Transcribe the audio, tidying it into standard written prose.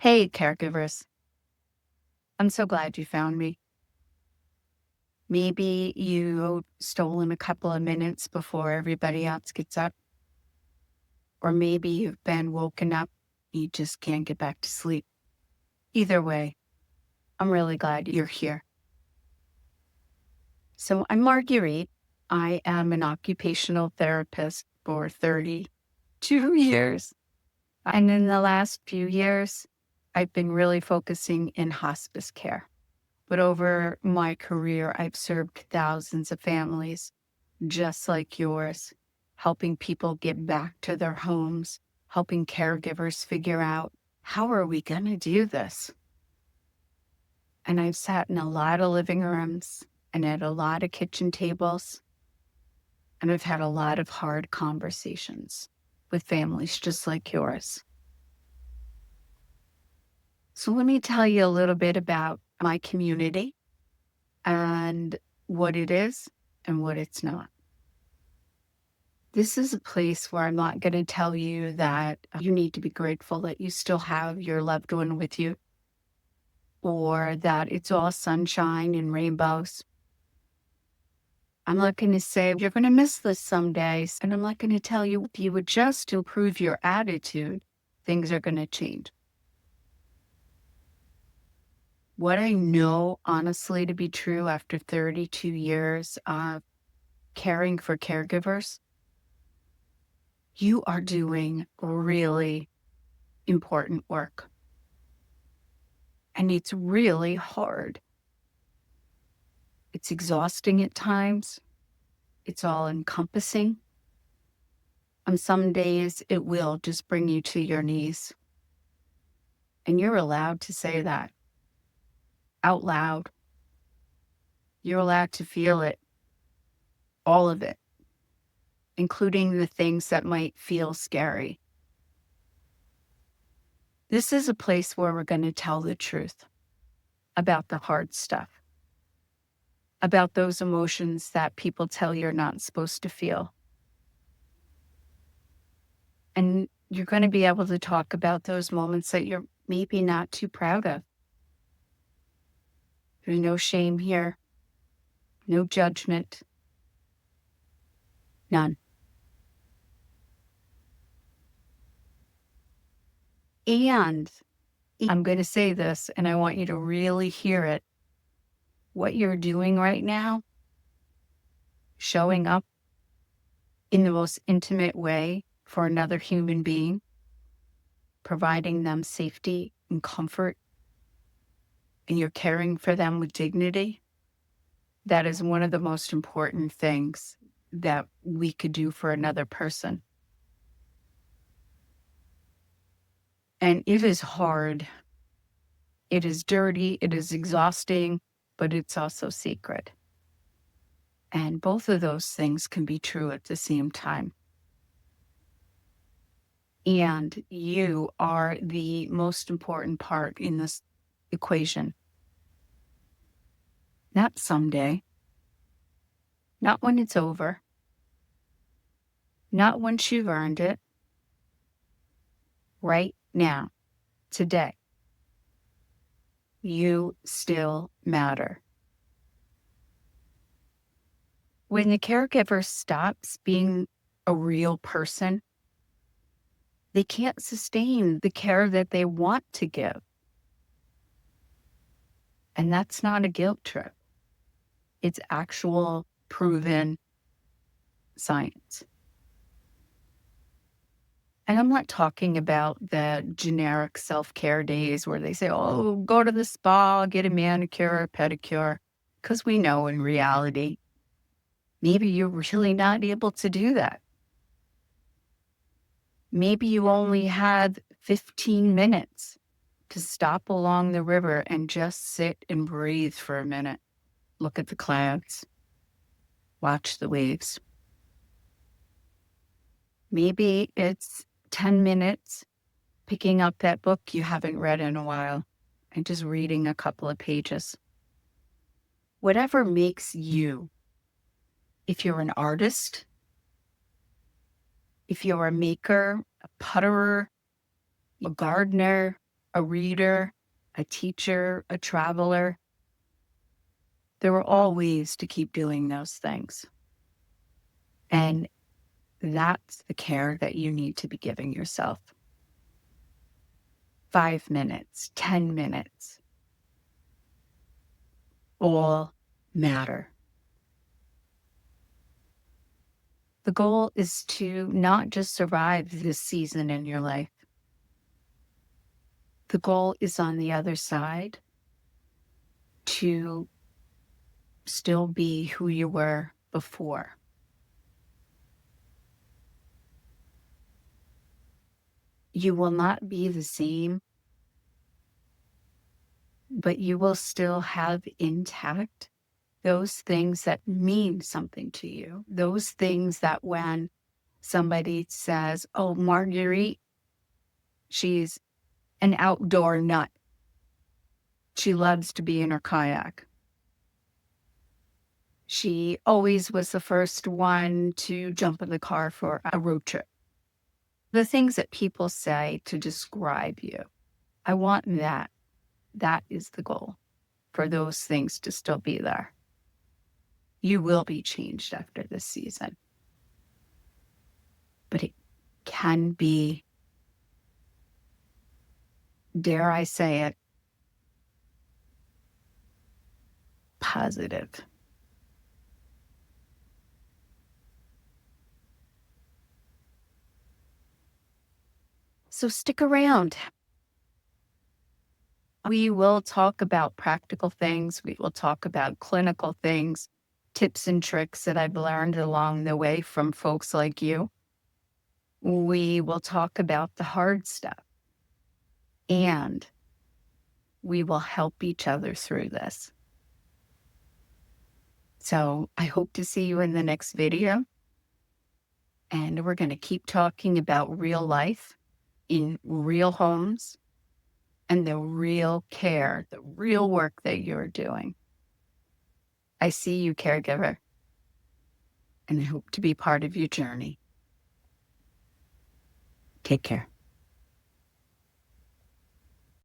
Hey, caregivers. I'm so glad you found me. Maybe you stolen a couple of minutes before everybody else gets up, or maybe you've been woken up. You just can't get back to sleep. Either way, I'm really glad you're here. So I'm Marguerite. I am an occupational therapist for 32 years. And in the last few years, I've been really focusing in hospice care. But over my career, I've served thousands of families just like yours, helping people get back to their homes, helping caregivers figure out, how are we going to do this? And I've sat in a lot of living rooms and at a lot of kitchen tables, and I've had a lot of hard conversations with families just like yours. So let me tell you a little bit about my community and what it is and what it's not. This is a place where I'm not going to tell you that you need to be grateful that you still have your loved one with you, or that it's all sunshine and rainbows. I'm not going to say you're going to miss this some days, and I'm not going to tell you if you would just improve your attitude, things are going to change. What I know, honestly, to be true after 32 years of caring for caregivers, you are doing really important work. And it's really hard. It's exhausting at times. It's all encompassing. On some days, it will just bring you to your knees. And you're allowed to say that out loud. You're allowed to feel it, all of it, including the things that might feel scary. This is a place where we're going to tell the truth about the hard stuff, about those emotions that people tell you're not supposed to feel. And you're going to be able to talk about those moments that you're maybe not too proud of. There's no shame here, no judgment, none. And I'm going to say this, and I want you to really hear it. What you're doing right now, showing up in the most intimate way for another human being, providing them safety and comfort, and you're caring for them with dignity, that is one of the most important things that we could do for another person. And it is hard. It is dirty. It is exhausting, but it's also sacred. And both of those things can be true at the same time. And you are the most important part in this equation. Not someday, not when it's over, not once you've earned it, right now, today. You still matter. When the caregiver stops being a real person, they can't sustain the care that they want to give. And that's not a guilt trip. It's actual proven science. And I'm not talking about the generic self-care days where they say, oh, go to the spa, get a manicure, a pedicure, because we know in reality, maybe you're really not able to do that. Maybe you only had 15 minutes to stop along the river and just sit and breathe for a minute. Look at the clouds. Watch the waves. Maybe it's 10 minutes picking up that book you haven't read in a while and just reading a couple of pages. Whatever makes you. If you're an artist, if you're a maker, a putterer, a gardener, a reader, a teacher, a traveler. There are all ways to keep doing those things. And that's the care that you need to be giving yourself. 5 minutes, 10 minutes, all matter. The goal is to not just survive this season in your life. The goal is on the other side to still be who you were before. You will not be the same, but you will still have intact those things that mean something to you. Those things that when somebody says, oh, Marguerite, she's an outdoor nut. She loves to be in her kayak. She always was the first one to jump in the car for a road trip. The things that people say to describe you. I want that. That is the goal, for those things to still be there. You will be changed after this season. But it can be, dare I say it, positive. So stick around. We will talk about practical things. We will talk about clinical things, tips and tricks that I've learned along the way from folks like you. We will talk about the hard stuff. And we will help each other through this. So I hope to see you in the next video. And we're going to keep talking about real life in real homes and the real care, the real work that you're doing. I see you, caregiver, and I hope to be part of your journey. Take care.